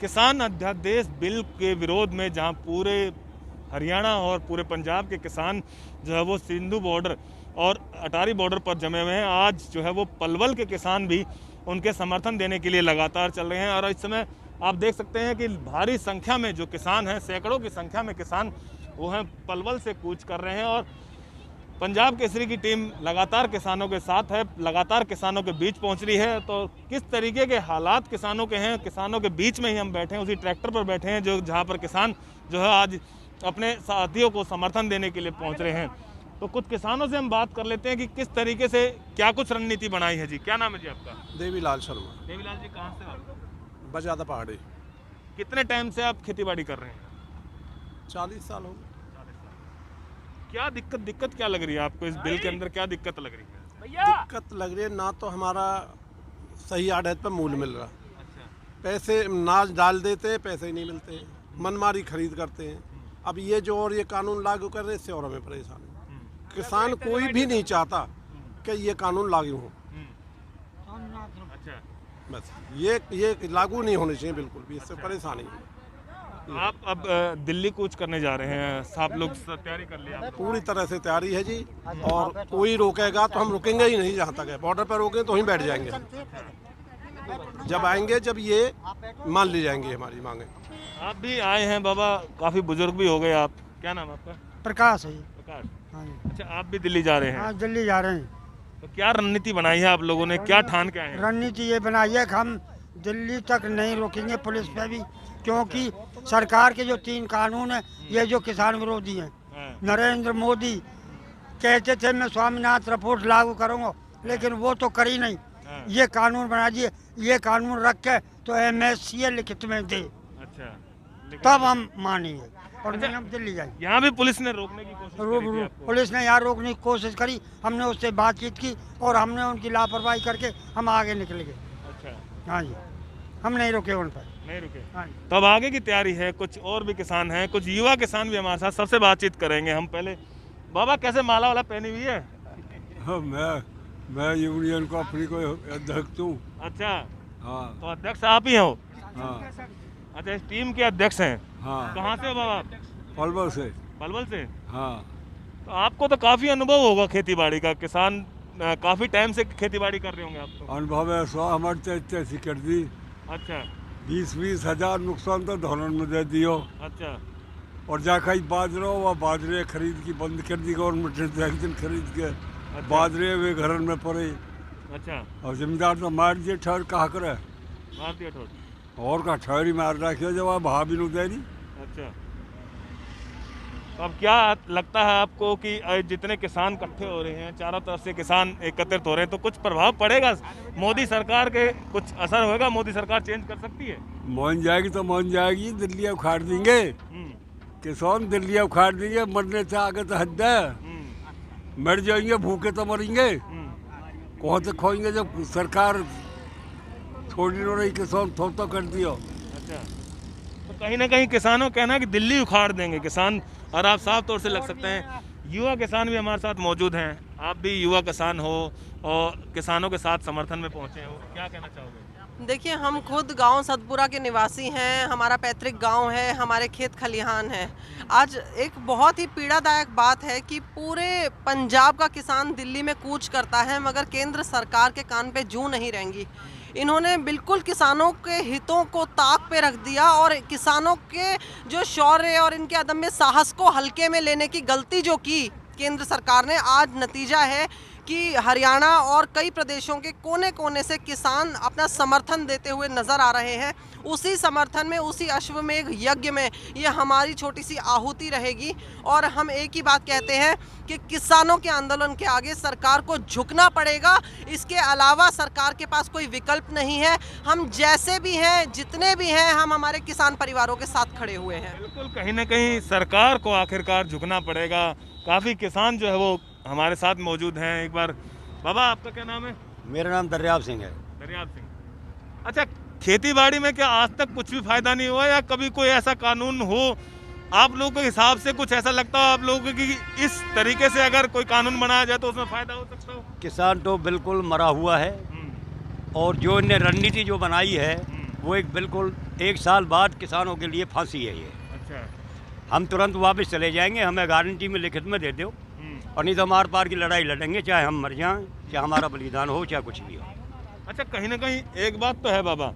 किसान अध्यादेश बिल के विरोध में जहां पूरे हरियाणा और पूरे पंजाब के किसान जो है वो सिंधु बॉर्डर और अटारी बॉर्डर पर जमे हुए हैं, आज जो है वो पलवल के किसान भी उनके समर्थन देने के लिए लगातार चल रहे हैं। और इस समय आप देख सकते हैं कि भारी संख्या में जो किसान हैं, सैकड़ों की संख्या में किसान वो हैं पलवल से कूच कर रहे हैं। और पंजाब केसरी की टीम लगातार किसानों के साथ है, लगातार किसानों के बीच पहुंच रही है। तो किस तरीके के हालात किसानों के हैं, किसानों के बीच में ही हम बैठे हैं, उसी ट्रैक्टर पर बैठे हैं जो जहां पर किसान जो है आज अपने साथियों को समर्थन देने के लिए पहुंच रहे हैं। तो कुछ किसानों से हम बात कर लेते हैं कि किस तरीके से क्या कुछ रणनीति बनाई है। जी क्या नाम है जी आपका? देवीलाल शर्मा। देवीलाल जी कहाँ से आप? बजादा पहाड़ी। कितने टाइम से आप खेती बाड़ी कर रहे हैं? 40 साल हो गए। क्या दिक्कत क्या लग रही है आपको? इस बिल के अंदर क्या दिक्कत लग रही है? दिक्कत लग रही है, ना तो हमारा सही आड़त पर मूल्य मिल रहा। अच्छा। पैसे नाज डाल देते हैं, पैसे ही नहीं मिलते हैं, मनमारी खरीद करते हैं। अब ये जो और ये कानून लागू कर रहे हैं, इससे और हमें परेशान है। किसान कोई भी नहीं चाहता कि ये कानून लागू हो। अच्छा। बस ये लागू नहीं होने चाहिए बिल्कुल भी, इससे परेशानी है। आप अब दिल्ली कूच करने जा रहे हैं, सब लोग तैयारी कर लिया? पूरी तरह से तैयारी है जी, और कोई रोकेगा तो हम रुकेंगे ही नहीं। जहाँ तक है बॉर्डर पर रोकें तो वहीं बैठ जाएंगे। जब आएंगे, जब ये मान ली जाएंगी हमारी मांगे। आप भी आए हैं बाबा, काफी बुजुर्ग भी हो गए आप। क्या नाम है आपका? प्रकाश है। प्रकाश। हाँ जी। अच्छा, आप भी दिल्ली जा रहे हैं? हाँ, दिल्ली जा रहे हैं। तो क्या रणनीति बनाई है आप लोगों ने, क्या ठान के आए हैं? रणनीति ये बनाई है कि हम दिल्ली तक नहीं रोकेंगे पुलिस पे भी, क्योंकि सरकार के जो 3 कानून है ये जो किसान विरोधी हैं। नरेंद्र मोदी कहते थे मैं स्वामीनाथन रिपोर्ट लागू करूँगा, लेकिन वो तो कर ही नहीं। ये कानून बना दिए, ये कानून रख के तो MSCA लिखित में दे, अच्छा, तब हम मानेंगे और नहीं हम दिल्ली जाएंगे। यहाँ भी पुलिस ने रोकने की कोशिश करी थी आपको? पुलिस ने यहाँ रोकने की कोशिश करी, हमने उससे बातचीत की और हमने उनकी लापरवाही करके हम आगे निकल गए। अच्छा। हाँ जी, हम नहीं रुके उन पर। नहीं रुके। हाँ जी। तो अब आगे की तैयारी है। कुछ और भी किसान हैं, कुछ युवा किसान भी हमारे साथ, सबसे बातचीत करेंगे हम। पहले बाबा कैसे माला वाला पहनी हुई है? हाँ, मैं यूनियन को अपनी को अध्यक्ष हूँ। अच्छा। हाँ। तो अध्यक्ष आप ही हो? हाँ। अच्छा, इस टीम के अध्यक्ष हैं? हाँ। कहाँ से हो बाबा आप? पलवल से। पलवल से? हाँ। तो आपको तो काफी अनुभव होगा खेती बाड़ी का, किसान काफी टाइम से खेती बाड़ी कर रहे होंगे आप तो? अनुभव है, 100 हमारे ऐसी कर दी। अच्छा। 20-20 हजार नुकसान तो धोलन में दे दियो। अच्छा। और जाकर बाजरा व बाजरे खरीद की बंद कर दी गवर्नमेंट ने, एक दिन खरीद के। अच्छा। बाजरे वे घर में पड़े। अच्छा। और जमींदार तो मार दिए, ठहर कहा करे मार दिया ठोर। और का ठहरी मार रखियो जब आप भाभी नु दे दी। अच्छा। तो अब क्या लगता है आपको कि जितने किसान इकट्ठे हो रहे हैं, चारों तरफ से किसान एकत्रित हो रहे हैं, तो कुछ प्रभाव पड़ेगा? मोदी सरकार के कुछ असर होगा? मोदी सरकार चेंज कर सकती है? मान जाएगी तो मान जाएगी, दिल्ली उखाड़ देंगे किसान, दिल्ली उखाड़ देंगे। मरने से आगे तो हद है, मर जाएंगे, भूखे तो मरेंगे। कौन से खोएंगे जब सरकार छोड़ी नहीं रही, किसान थोड़ा तो कर दियो। अच्छा। तो कहीं ना कहीं किसानों कहना है कि दिल्ली उखाड़ देंगे किसान, और आप साफ तौर से लग सकते हैं। युवा किसान भी हमारे साथ मौजूद हैं, आप भी युवा किसान हो और किसानों के साथ समर्थन में पहुंचे हो, क्या कहना चाहोगे? देखिए, हम खुद गांव सतपुरा के निवासी हैं, हमारा पैतृक गांव है, हमारे खेत खलिहान है। आज एक बहुत ही पीड़ादायक बात है कि पूरे पंजाब का किसान दिल्ली में कूच करता है, मगर केंद्र सरकार के कान पे जूं नहीं रहेंगी। इन्होंने बिल्कुल किसानों के हितों को ताक पे रख दिया और किसानों के जो शौर्य और इनके अदम्य साहस को हल्के में लेने की गलती जो की केंद्र सरकार ने, आज नतीजा है कि हरियाणा और कई प्रदेशों के कोने कोने से किसान अपना समर्थन देते हुए नजर आ रहे हैं। उसी समर्थन में, उसी अश्वमेघ यज्ञ में ये हमारी छोटी सी आहुति रहेगी। और हम एक ही बात कहते हैं कि किसानों के आंदोलन के आगे सरकार को झुकना पड़ेगा, इसके अलावा सरकार के पास कोई विकल्प नहीं है। हम जैसे भी हैं, जितने भी हैं, हम हमारे किसान परिवारों के साथ खड़े हुए हैं। बिल्कुल, कहीं ना कहीं सरकार को आखिरकार झुकना पड़ेगा। काफ़ी किसान जो है वो हमारे साथ मौजूद हैं। एक बार बाबा, आपका क्या नाम है? मेरा नाम दरियाब सिंह है। दरियाब सिंह। अच्छा, खेती बाड़ी में क्या आज तक कुछ भी फायदा नहीं हुआ, या कभी कोई ऐसा कानून हो आप लोगों के हिसाब से, कुछ ऐसा लगता हो आप लोगों को कि इस तरीके से अगर कोई कानून बनाया जाए तो उसमें फायदा हो सकता हो? किसान तो बिल्कुल मरा हुआ है, और जो इन्हें रणनीति जो बनाई है वो एक बिल्कुल 1 साल बाद किसानों के लिए फांसी है ये। अच्छा। हम तुरंत वापस चले जाएंगे, हमें गारंटी में लिखित में दे दो, और नहीं तो हमार पार की लड़ाई लड़ेंगे, चाहे हम मर जाएं, चाहे हमारा बलिदान हो, चाहे कुछ भी हो। अच्छा, कहीं ना कहीं एक बात तो है बाबा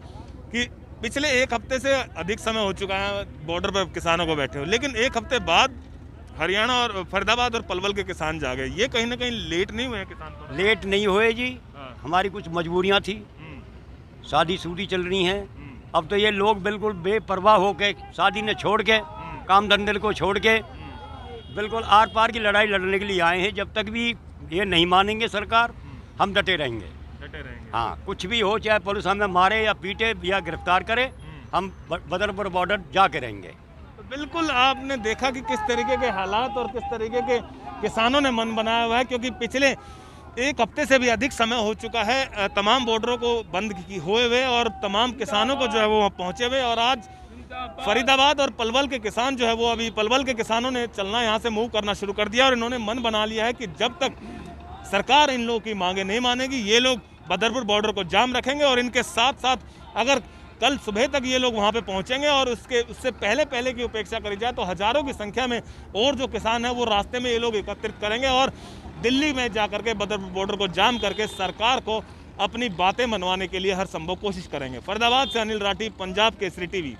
कि पिछले 1 हफ्ते से अधिक समय हो चुका है बॉर्डर पर किसानों को बैठे हो, लेकिन 1 हफ्ते बाद हरियाणा और फरीदाबाद और पलवल के किसान जागे, ये कहीं ना कहीं लेट नहीं हुए हैं किसान को? लेट नहीं हुए जी, हाँ। हमारी कुछ मजबूरियां थी, शादी सूदी चल रही हैं। अब तो ये लोग बिल्कुल बेपरवाह होके शादी ने छोड़ के, काम धंधे को छोड़ के बिल्कुल आर पार की लड़ाई लड़ने के लिए आए हैं। जब तक भी ये नहीं मानेंगे सरकार, हम डटे रहेंगे। हाँ, कुछ भी हो, चाहे पुलिस हमें मारे या पीटे या गिरफ्तार करे, हम बदरपुर बॉर्डर जाके रहेंगे। तो बिल्कुल आपने देखा कि किस तरीके के हालात और किस तरीके के किसानों ने मन बनाया हुआ है, क्योंकि पिछले 1 हफ्ते से भी अधिक समय हो चुका है तमाम बॉर्डरों को बंद हुए हुए और तमाम किसानों को जो है वो पहुंचे हुए। और आज फरीदाबाद और पलवल के किसान जो है वो अभी पलवल के किसानों ने चलना यहाँ से मूव करना शुरू कर दिया और इन्होंने मन बना लिया है कि जब तक सरकार इन लोगों की मांगे नहीं मानेगी, ये लोग बदरपुर बॉर्डर को जाम रखेंगे। और इनके साथ साथ अगर कल सुबह तक ये लोग वहाँ पे पहुँचेंगे और उससे पहले की उपेक्षा करी जाए तो हजारों की संख्या में और जो किसान हैं वो रास्ते में ये लोग एकत्रित करेंगे और दिल्ली में जाकर के बदरपुर बॉर्डर को जाम करके सरकार को अपनी बातें मनवाने के लिए हर संभव कोशिश करेंगे। फरीदाबाद से अनिल राठी, पंजाब केसरी टीवी।